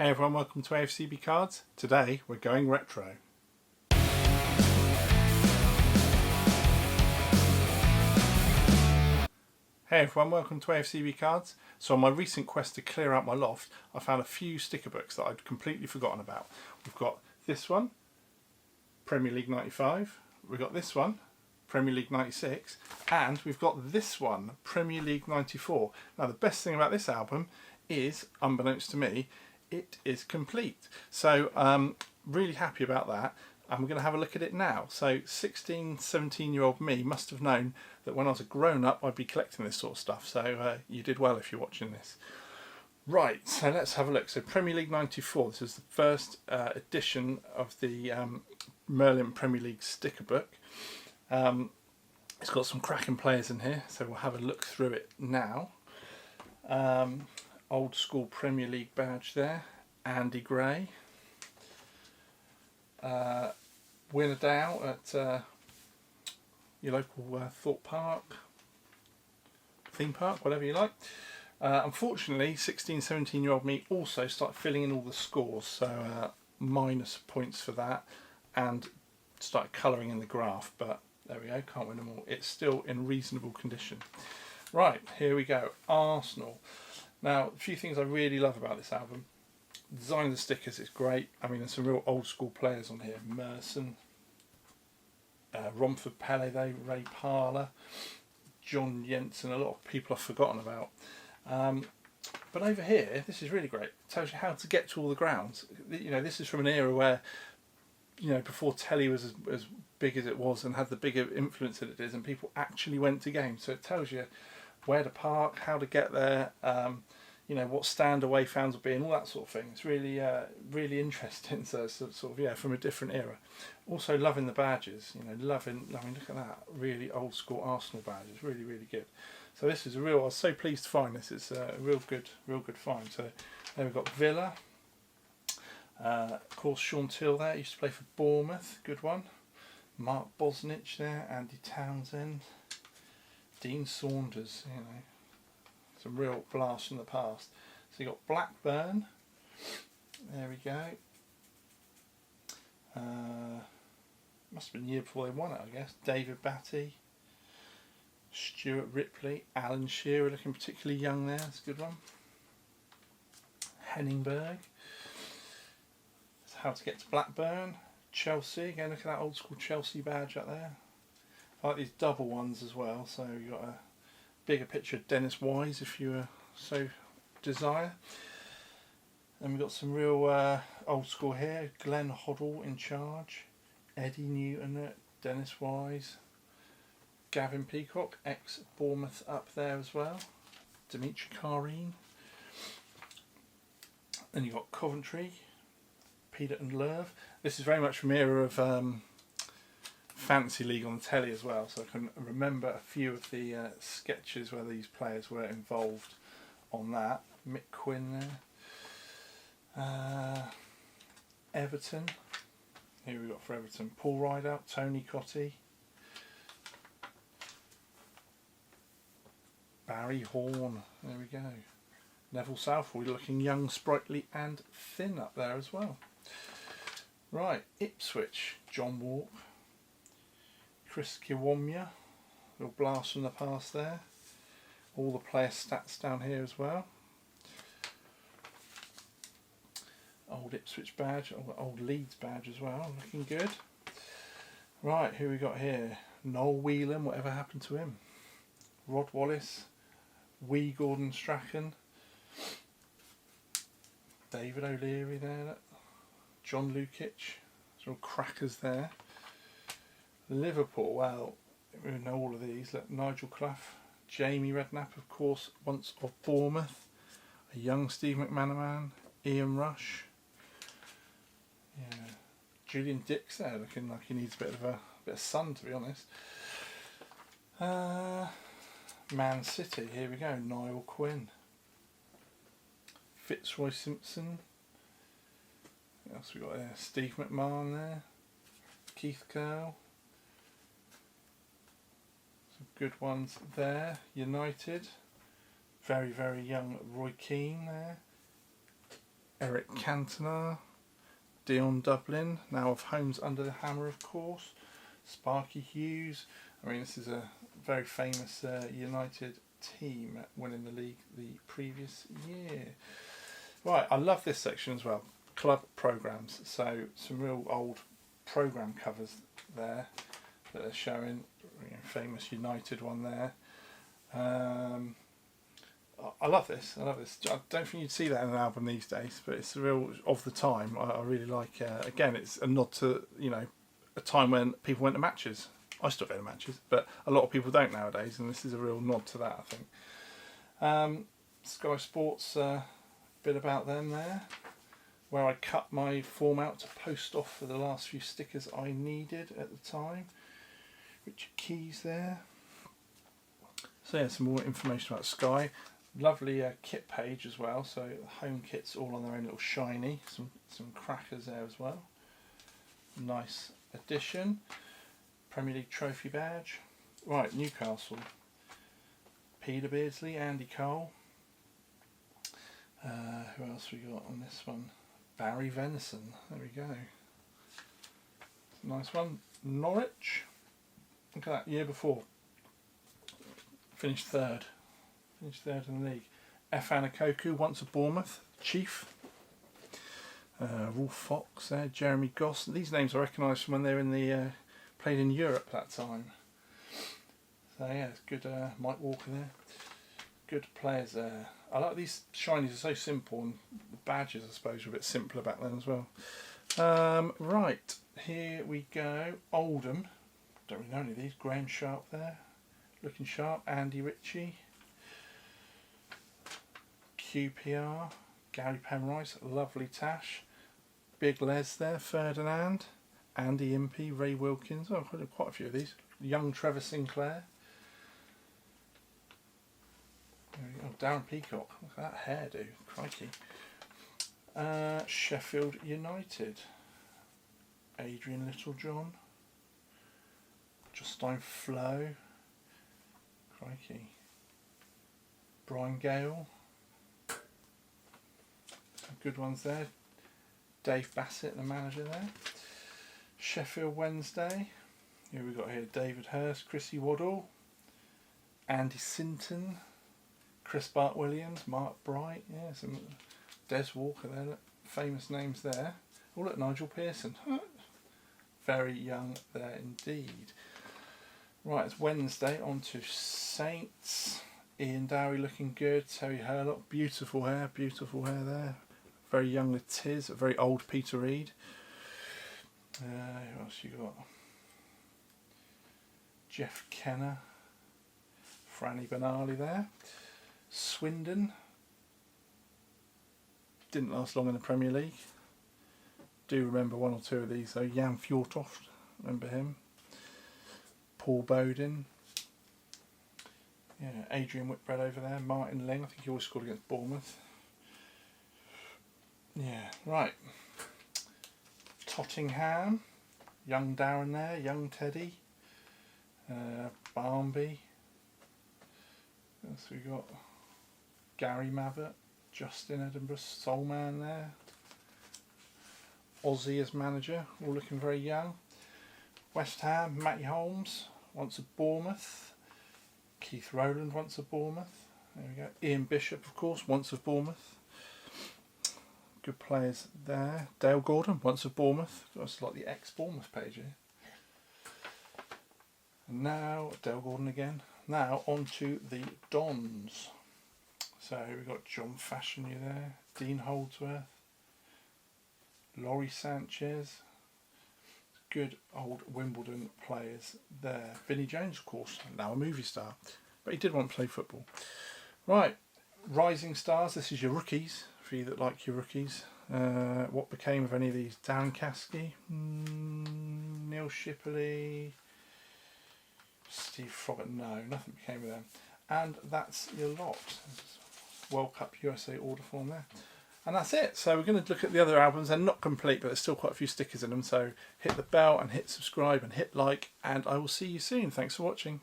Hey everyone, welcome to AFCB Cards. Today we're going retro. Hey everyone, welcome to AFCB Cards. So on my recent quest to clear out my loft, I found a few sticker books that I'd completely forgotten about. We've got this one, Premier League 95. We've got this one, Premier League 96. And we've got this one, Premier League 94. Now the best thing about this album is, unbeknownst to me, it is complete. So really happy about that. And we're going to have a look at it now. So 16, 17-year-old me must have known that when I was a grown-up I'd be collecting this sort of stuff. So you did well if you're watching this. Right, so let's have a look. So Premier League 94, this is the first edition of the Merlin Premier League sticker book. It's got some cracking players in here, so we'll have a look through it now. Old school Premier League badge there, Andy Gray. Winner Dow at your local Thorpe Park, theme park, whatever you like. Unfortunately, 16, 17-year-old me also started filling in all the scores, so minus points for that, and started colouring in the graph, but there we go, can't win them all. It's still in reasonable condition. Right, here we go, Arsenal. Now, a few things I really love about this album. The design of the stickers is great. I mean, there's some real old school players on here. Merlin, Romford Pele, Ray Parlour, John Jensen, a lot of people I've forgotten about. But over here, this is really great. It tells you how to get to all the grounds. You know, this is from an era where, you know, before telly was as big as it was and had the bigger influence that it is, and people actually went to games. So it tells you where to park, how to get there, you know, what stand away fans will be, and all that sort of thing. It's really, really interesting. So it's sort of, yeah, from a different era. Also loving the badges. You know, loving. I mean, look at that, really old school Arsenal badges. Really, really good. So this is a real. I was so pleased to find this. It's a real good find. So there we've got Villa. Of course, Sean Till there used to play for Bournemouth. Good one. Mark Bosnich there. Andy Townsend. Dean Saunders, you know, some real blasts from the past. So you got Blackburn, there we go. Must have been the year before they won it, I guess. David Batty, Stuart Ripley, Alan Shearer looking particularly young there, that's a good one. Henningberg. That's how to get to Blackburn. Chelsea, again, look at that old school Chelsea badge up there. I like these double ones as well, so you've got a bigger picture of Dennis Wise if you so desire. And we've got some real old school here. Glenn Hoddle in charge, Eddie Newton, Dennis Wise, Gavin Peacock, ex-Bournemouth up there as well, Dimitri Karine. Then you've got Coventry, Peter and Lerv. This is very much from the era of Fantasy League on the telly as well, so I can remember a few of the sketches where these players were involved on that. Mick Quinn there. Everton. Here we got for Everton. Paul Rideout, Tony Cottee. Barry Horn. There we go. Neville Southall looking young, sprightly and thin up there as well. Right, Ipswich. John Walk. Chris Kiwomya, little blast from the past there. All the player stats down here as well. Old Ipswich badge, old Leeds badge as well, looking good. Right, who we got here? Noel Whelan, whatever happened to him? Rod Wallace, Wee Gordon Strachan, David O'Leary there, look. John Lukic, some crackers there. Liverpool, well, we know all of these. Look, Nigel Clough, Jamie Redknapp, of course, once of Bournemouth, a young Steve McManaman, Ian Rush, yeah, Julian Dix there, looking like he needs a bit of sun, to be honest. Man City, here we go, Niall Quinn, Fitzroy Simpson. What else we got there? Steve McMahon there, Keith Curle. Good ones there. United, very young Roy Keane there. Eric Cantona, Dion Dublin, now of Homes Under the Hammer, of course. Sparky Hughes. I mean, this is a very famous United team winning the league the previous year. Right, I love this section as well. Club programmes. So some real old programme covers there that are showing. You know, famous United one there. I love this. I love this. I don't think you'd see that in an album these days, but it's real of the time. I really like. Again, it's a nod to, you know, a time when people went to matches. I still go to matches, but a lot of people don't nowadays, and this is a real nod to that, I think. Sky Sports, bit about them there, where I cut my form out to post off for the last few stickers I needed at the time. Richard Keys there. So yeah, some more information about Sky. Lovely kit page as well, so the home kit's all on their own little shiny. Some crackers there as well. Nice addition. Premier League trophy badge. Right, Newcastle. Peter Beardsley, Andy Cole. Who else we got on this one? Barry Venison. There we go. Nice one. Norwich. Look at that, year before. Finished third. Finished third in the league. Efan Akoku, once at Bournemouth. Chief. Wolf Fox there. Jeremy Goss. These names I recognise from when they were in the played in Europe that time. So yeah, it's good. Mike Walker there. Good players there. I like these shinies, are so simple, and the badges I suppose were a bit simpler back then as well. Right, here we go. Oldham. Don't really know any of these. Graham Sharp there. Looking sharp. Andy Ritchie. QPR. Gary Penrice. Lovely Tash. Big Les there. Ferdinand. Andy Impey. Ray Wilkins. Oh, quite a few of these. Young Trevor Sinclair. Oh, Darren Peacock. Look at that hairdo. Crikey. Sheffield United. Adrian Littlejohn. Justine Flo. Crikey. Brian Gale. Some good ones there. Dave Bassett, the manager there. Sheffield Wednesday. Here we got here David Hurst, Chrissy Waddle, Andy Sinton, Chris Bart Williams, Mark Bright, yeah, some Des Walker there, look, famous names there. Oh look, Nigel Pearson. Very young there indeed. Right, it's Wednesday, on to Saints. Ian Dowie looking good, Terry Hurlock, beautiful hair there. Very young Latiz, a very old Peter Reid. Who else you got? Jeff Kenner, Franny Benali there. Swindon, didn't last long in the Premier League. Do remember one or two of these though. Jan Fjortoft, remember him. Paul Bowden. Yeah, Adrian Whitbread over there. Martin Ling, I think he always scored against Bournemouth. Yeah, right. Tottenham, young Darren there, young Teddy. Barnby. So we got Gary Mabbott, Justin Edinburgh, Soulman there. Ozzy as manager, all looking very young. West Ham, Matty Holmes, once at Bournemouth. Keith Rowland, once at Bournemouth. There we go. Ian Bishop, of course, once at Bournemouth. Good players there. Dale Gordon, once at Bournemouth. That's like the ex-Bournemouth page here. And now, Dale Gordon again. Now on to the Dons. So we've got John Fashanu there. Dean Holdsworth. Laurie Sanchez. Good old Wimbledon players there. Vinnie Jones, of course, now a movie star. But he did want to play football. Right, Rising Stars. This is your rookies, for you that like your rookies. What became of any of these? Darren Caskey, Neil Shipley, Steve Froggatt. No, nothing became of them. And that's your lot. World Cup USA order form there. And that's it. So we're going to look at the other albums. They're not complete, but there's still quite a few stickers in them. So hit the bell and hit subscribe and hit like, and I will see you soon. Thanks for watching.